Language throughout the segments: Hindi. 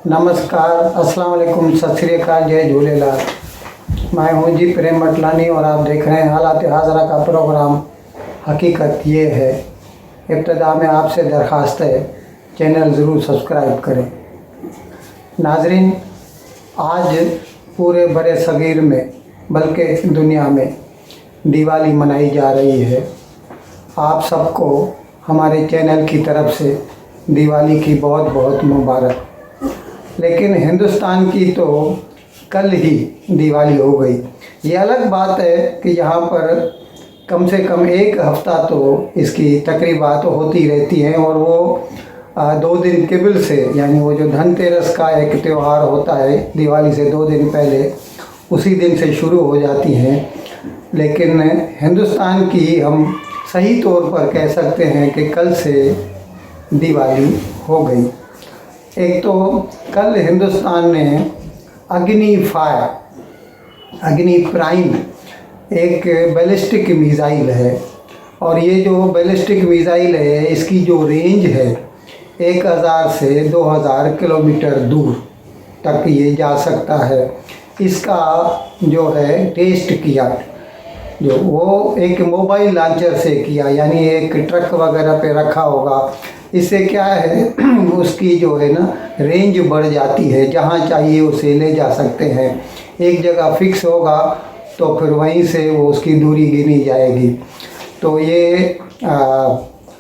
नमस्कार, अस्सलाम वालेकुम, सत श्री अकाल, जय झूलेलाल। मैं हूं जी प्रेम मटलानी और आप देख रहे हैं हालात हाज़रा का प्रोग्राम। हकीकत ये है, इब्तदा में आपसे दरख्वास्त है चैनल ज़रूर सब्सक्राइब करें। नाजरीन, आज पूरे बड़े सगीर में बल्कि दुनिया में दिवाली मनाई जा रही है। आप सबको हमारे चैनल की तरफ से दिवाली की बहुत बहुत मुबारक। लेकिन हिंदुस्तान की तो कल ही दिवाली हो गई। ये अलग बात है कि यहाँ पर कम से कम एक हफ़्ता तो इसकी तकरीबात होती रहती हैं और वो 2 दिन कबल से, यानी वो जो धनतेरस का एक त्यौहार होता है दिवाली से 2 दिन पहले, उसी दिन से शुरू हो जाती हैं। लेकिन हिंदुस्तान की हम सही तौर पर कह सकते हैं कि कल से दिवाली हो गई। एक तो कल हिंदुस्तान ने अग्नि प्राइम एक बैलिस्टिक मिसाइल है, और ये जो बैलिस्टिक मिसाइल है इसकी जो रेंज है 1000 से 2000 किलोमीटर दूर तक ये जा सकता है। इसका जो है टेस्ट किया, जो वो एक मोबाइल लॉन्चर से किया, यानी एक ट्रक वगैरह पे रखा होगा। इससे क्या है उसकी जो है ना रेंज बढ़ जाती है, जहाँ चाहिए उसे ले जा सकते हैं। एक जगह फिक्स होगा तो फिर वहीं से वो उसकी दूरी गिनी जाएगी। तो ये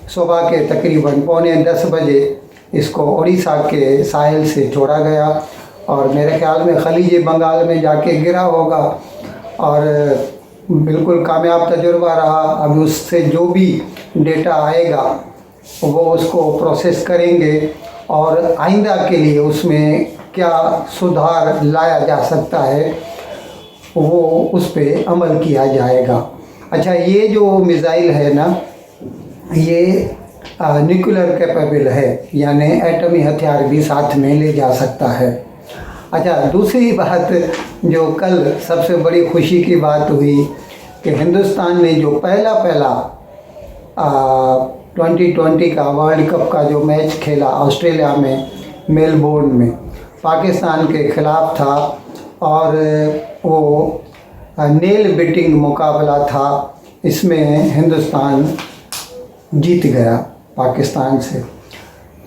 सुबह के तकरीबन 9:45 बजे इसको उड़ीसा के साहिल से छोड़ा गया और मेरे ख्याल में खलीज बंगाल में जाके गिरा होगा और बिल्कुल कामयाब तजुर्बा रहा। अब उससे जो भी डेटा आएगा वो उसको प्रोसेस करेंगे और आइंदा के लिए उसमें क्या सुधार लाया जा सकता है वो उस पर अमल किया जाएगा। अच्छा, ये जो मिसाइल है ना, ये न्यूक्लियर कैपेबल है, यानी एटमी हथियार भी साथ में ले जा सकता है। अच्छा, दूसरी बात जो कल सबसे बड़ी खुशी की बात हुई कि हिंदुस्तान ने जो पहला 2020 का वर्ल्ड कप का जो मैच खेला ऑस्ट्रेलिया में मेलबोर्न में, पाकिस्तान के ख़िलाफ़ था और वो नेल बिटिंग मुकाबला था। इसमें हिंदुस्तान जीत गया पाकिस्तान से।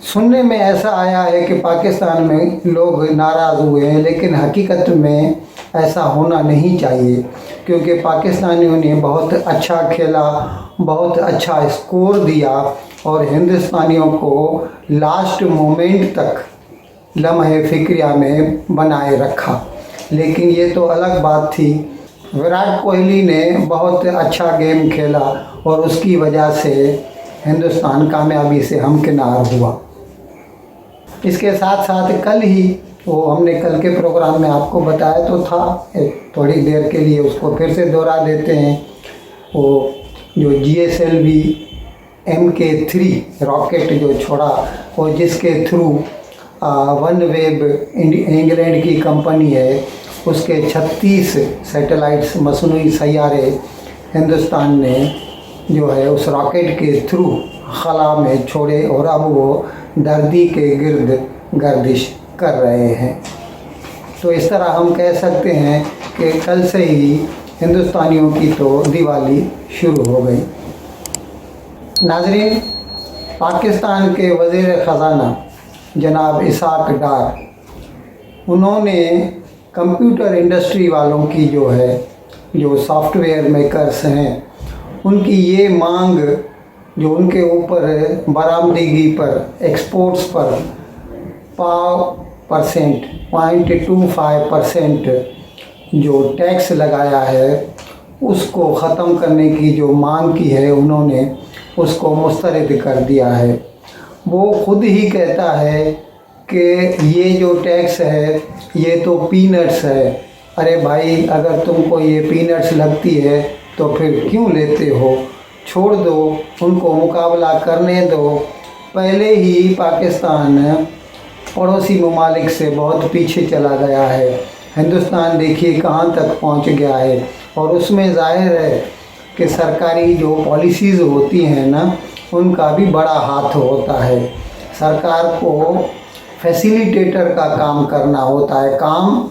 सुनने में ऐसा आया है कि पाकिस्तान में लोग नाराज़ हुए हैं, लेकिन हकीकत में ऐसा होना नहीं चाहिए, क्योंकि पाकिस्तानियों ने बहुत अच्छा खेला, बहुत अच्छा स्कोर दिया और हिंदुस्तानियों को लास्ट मोमेंट तक लम्हे फ़िक्रिया में बनाए रखा। लेकिन ये तो अलग बात थी। विराट कोहली ने बहुत अच्छा गेम खेला और उसकी वजह से हिंदुस्तान कामयाबी से हमकिनार हुआ। इसके साथ साथ कल ही वो हमने कल के प्रोग्राम में आपको बताया तो था, थोड़ी देर के लिए उसको फिर से दोहरा देते हैं। वो जो GSLV MK3 रॉकेट जो छोड़ा और जिसके थ्रू वनवेव इंग्लैंड की कंपनी है, उसके 36 सैटेलाइट्स मसनूई सैयारे हिंदुस्तान ने जो है उस रॉकेट के थ्रू खला में छोड़े और अब वो धरती के गिर्द गर्दिश कर रहे हैं। तो इस तरह हम कह सकते हैं कि कल से ही हिंदुस्तानियों की तो दिवाली शुरू हो गई। नाजरीन, पाकिस्तान के वज़ीर ख़ज़ाना जनाब इसाक डार, उन्होंने कंप्यूटर इंडस्ट्री वालों की जो सॉफ्टवेयर मेकर्स हैं, उनकी ये मांग जो उनके ऊपर बरामदगी पर, एक्सपोर्ट्स पर 0.25% जो टैक्स लगाया है, उसको ख़त्म करने की जो मांग की है उन्होंने, उसको मुस्तरद कर दिया है। वो खुद ही कहता है कि ये जो टैक्स है ये तो पीनट्स है। अरे भाई, अगर तुमको ये पीनट्स लगती है तो फिर क्यों लेते हो, छोड़ दो, उनको मुकाबला करने दो। पहले ही पाकिस्तान पड़ोसी ममालिक से बहुत पीछे चला गया है। हिंदुस्तान देखिए कहाँ तक पहुँच गया है, और उसमें ज़ाहिर है कि सरकारी जो पॉलिसीज़ होती हैं ना, उनका भी बड़ा हाथ होता है। सरकार को फैसिलिटेटर का काम करना होता है। काम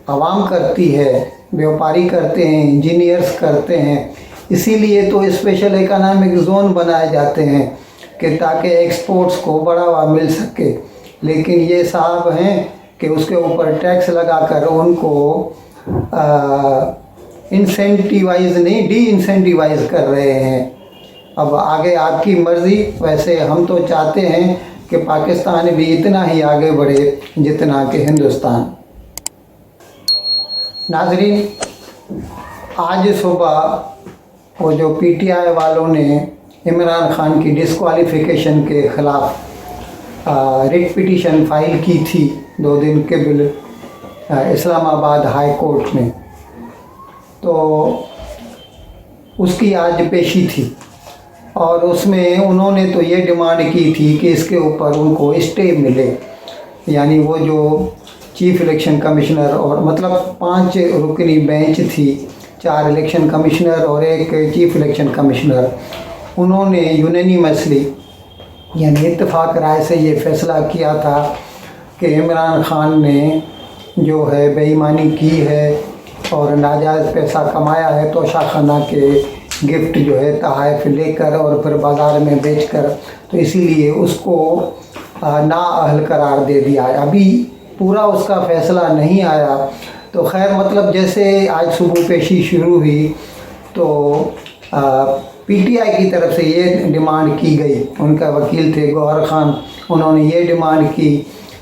आवाम करती है, व्यापारी करते हैं, इंजीनियर्स करते हैं। इसीलिए तो स्पेशल इकोनॉमिक जोन बनाए जाते हैं कि ताकि एक्सपोर्ट्स को बढ़ावा मिल सके। लेकिन ये साहब हैं कि उसके ऊपर टैक्स लगाकर उनको इंसेंटिवाइज नहीं, डी इंसेंटिवाइज कर रहे हैं। अब आगे आपकी मर्ज़ी। वैसे हम तो चाहते हैं कि पाकिस्तान भी इतना ही आगे बढ़े जितना कि हिंदुस्तान। नाज़रीन, आज सुबह वो जो पीटीआई वालों ने इमरान खान की डिस्क्वालिफिकेशन के ख़िलाफ़ रिट पिटीशन फाइल की थी 2 दिन के बिल इस्लामाबाद हाई कोर्ट में, तो उसकी आज पेशी थी। और उसमें उन्होंने तो ये डिमांड की थी कि इसके ऊपर उनको स्टे मिले। यानी वो जो चीफ इलेक्शन कमिश्नर और मतलब 5 रुकनी बेंच थी, 4 इलेक्शन कमिश्नर और 1 चीफ इलेक्शन कमिश्नर, उन्होंने यूनानिमसली यानी इत्तेफाक राय से ये फ़ैसला किया था कि इमरान खान ने जो है बेईमानी की है और नाजायज़ पैसा कमाया है तोशाखाना के गिफ्ट जो है तोहफ़ लेकर और फिर बाज़ार में बेचकर, तो इसीलिए उसको नाअहल करार दे दिया है। अभी पूरा उसका फ़ैसला नहीं आया। तो खैर, मतलब जैसे आज सुबह पेशी शुरू हुई तो पीटीआई की तरफ से ये डिमांड की गई, उनका वकील थे गौहर खान, उन्होंने ये डिमांड की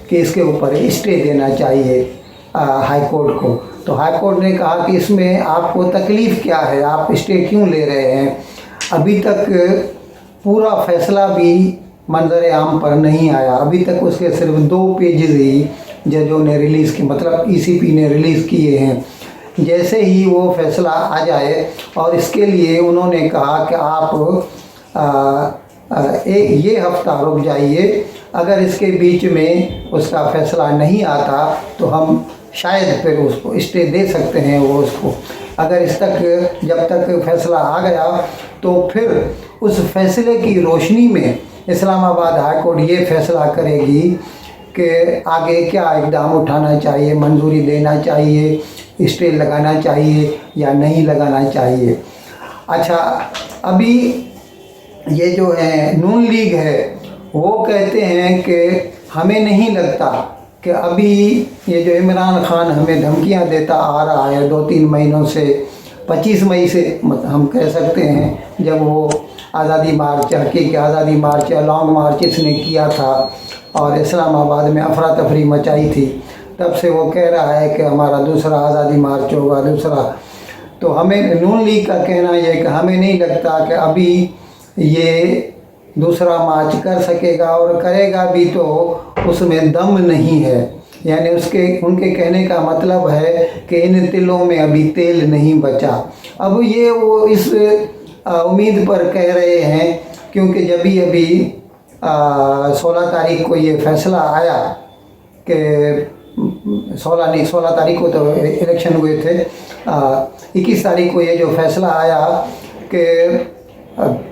कि इसके ऊपर स्टे देना चाहिए हाई कोर्ट को। तो हाई कोर्ट ने कहा कि इसमें आपको तकलीफ़ क्या है, आप स्टे क्यों ले रहे हैं? अभी तक पूरा फ़ैसला भी मंजर आम पर नहीं आया। अभी तक उसके सिर्फ 2 पेजेस ही जजों ने रिलीज़ की, मतलब ईसीपी ने रिलीज़ किए हैं। जैसे ही वो फ़ैसला आ जाए, और इसके लिए उन्होंने कहा कि आप ये हफ्ता रुक जाइए, अगर इसके बीच में उसका फ़ैसला नहीं आता तो हम शायद फिर उसको स्टे दे सकते हैं। वो उसको अगर जब तक फ़ैसला आ गया तो फिर उस फैसले की रोशनी में इस्लामाबाद हाई कोर्ट ये फ़ैसला करेगी कि आगे क्या इक़दाम उठाना चाहिए, मंजूरी देना चाहिए, स्टे लगाना चाहिए या नहीं लगाना चाहिए। अच्छा, अभी ये जो है नून लीग है, वो कहते हैं कि हमें नहीं लगता कि अभी ये जो इमरान खान हमें धमकियां देता आ रहा है 2-3 महीनों से, 25 मई से हम कह सकते हैं, जब वो आज़ादी मार्च, हकीकी आज़ादी मार्च या लॉन्ग मार्च इसने किया था और इस्लामाबाद में अफरा तफरी मचाई थी, तब से वो कह रहा है कि हमारा दूसरा आज़ादी मार्च होगा, दूसरा। तो हमें नून लीग का कहना यह है कि हमें नहीं लगता कि अभी ये दूसरा मार्च कर सकेगा, और करेगा भी तो उसमें दम नहीं है। यानी उनके कहने का मतलब है कि इन तिलों में अभी तेल नहीं बचा। अब ये वो इस उम्मीद पर कह रहे हैं क्योंकि जब भी अभी 16 तारीख को ये फैसला आया कि 16 तारीख को तो इलेक्शन हुए थे, 21 तारीख को ये जो फैसला आया कि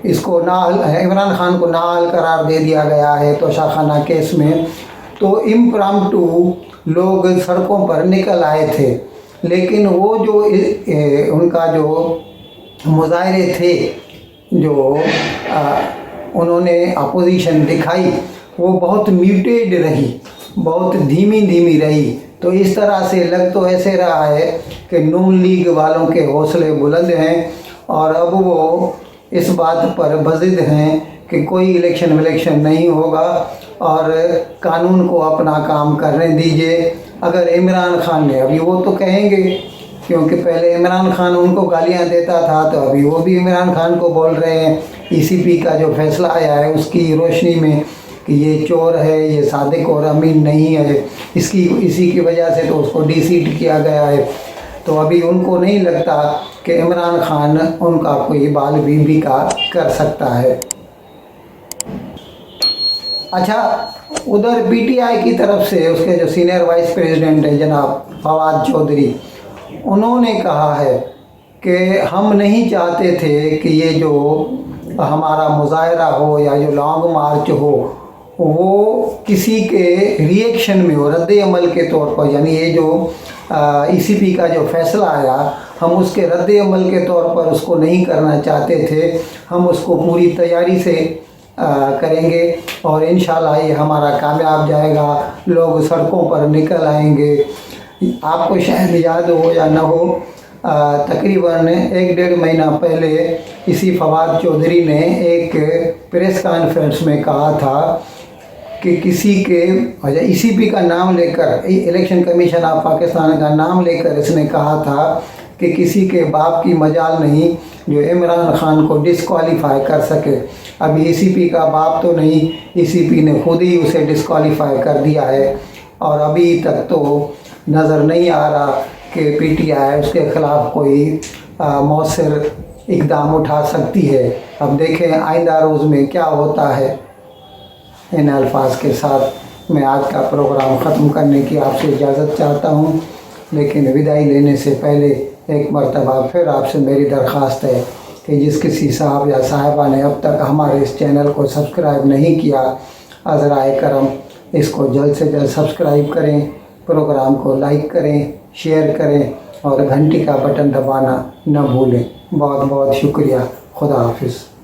इसको इमरान खान को नाअहल करार दे दिया गया है तोशाखाना केस में, तो इम्प्रॉम्प्टू लोग सड़कों पर निकल आए थे। लेकिन वो जो उनका जो मुजाहरे थे, जो उन्होंने अपोजिशन दिखाई, वो बहुत म्यूटेड रही, बहुत धीमी रही। तो इस तरह से लग तो ऐसे रहा है कि नून लीग वालों के हौसले बुलंद हैं और अब वो इस बात पर बज़िद हैं कि कोई इलेक्शन नहीं होगा और कानून को अपना काम करने दीजिए। अगर इमरान खान ने, अभी वो तो कहेंगे क्योंकि पहले इमरान खान उनको गालियां देता था, तो अभी वो भी इमरान खान को बोल रहे हैं ईसीपी का जो फैसला आया है उसकी रोशनी में कि ये चोर है, ये सादिक और अमीन नहीं है, इसी की वजह से तो उसको डिसीट किया गया है। तो अभी उनको नहीं लगता कि इमरान खान उनका कोई बाल बीबी का कर सकता है। अच्छा, उधर पीटीआई की तरफ से उसके जो सीनियर वाइस प्रेसिडेंट है जनाब फवाद चौधरी, उन्होंने कहा है कि हम नहीं चाहते थे कि ये जो हमारा मुजाहरा हो या जो लॉन्ग मार्च हो वो किसी के रिएक्शन में हो, रद्द अमल के तौर पर, यानी ये जो ईसीपी का जो फैसला आया, हम उसके रद्द अमल के तौर पर उसको नहीं करना चाहते थे। हम उसको पूरी तैयारी से करेंगे और इंशाल्लाह ये हमारा कामयाब जाएगा। लोग सड़कों पर निकल आएंगे। आपको शायद याद हो या ना हो, तकरीबन 1-1.5 महीना पहले इसी फवाद चौधरी ने एक प्रेस कॉन्फ्रेंस में कहा था कि किसी के ईसीपी का नाम लेकर, इलेक्शन कमीशन ऑफ पाकिस्तान का नाम लेकर इसने कहा था कि किसी के बाप की मजाल नहीं जो इमरान खान को डिस्क्वालीफाई कर सके। अब ईसीपी का बाप तो नहीं, ईसीपी ने खुद ही उसे डिस्क्वालीफाई कर दिया है और अभी तक तो नज़र नहीं आ रहा कि पीटीआई उसके ख़िलाफ़ कोई मौसर इकदाम उठा सकती है। अब देखें आइंदा रोज़ में क्या होता है। इन अल्फाज के साथ मैं आज का प्रोग्राम ख़त्म करने की आपसे इजाज़त चाहता हूँ, लेकिन विदाई लेने से पहले एक मरतबा फिर आपसे मेरी दरख्वास्त है कि जिस किसी साहब या साहिबा ने अब तक हमारे इस चैनल को सब्सक्राइब नहीं किया, अज़राए करम इसको जल्द से जल्द सब्सक्राइब करें, प्रोग्राम को लाइक करें, शेयर करें और घंटी का बटन दबाना न भूलें। बहुत बहुत शुक्रिया। खुदा हाफिज़।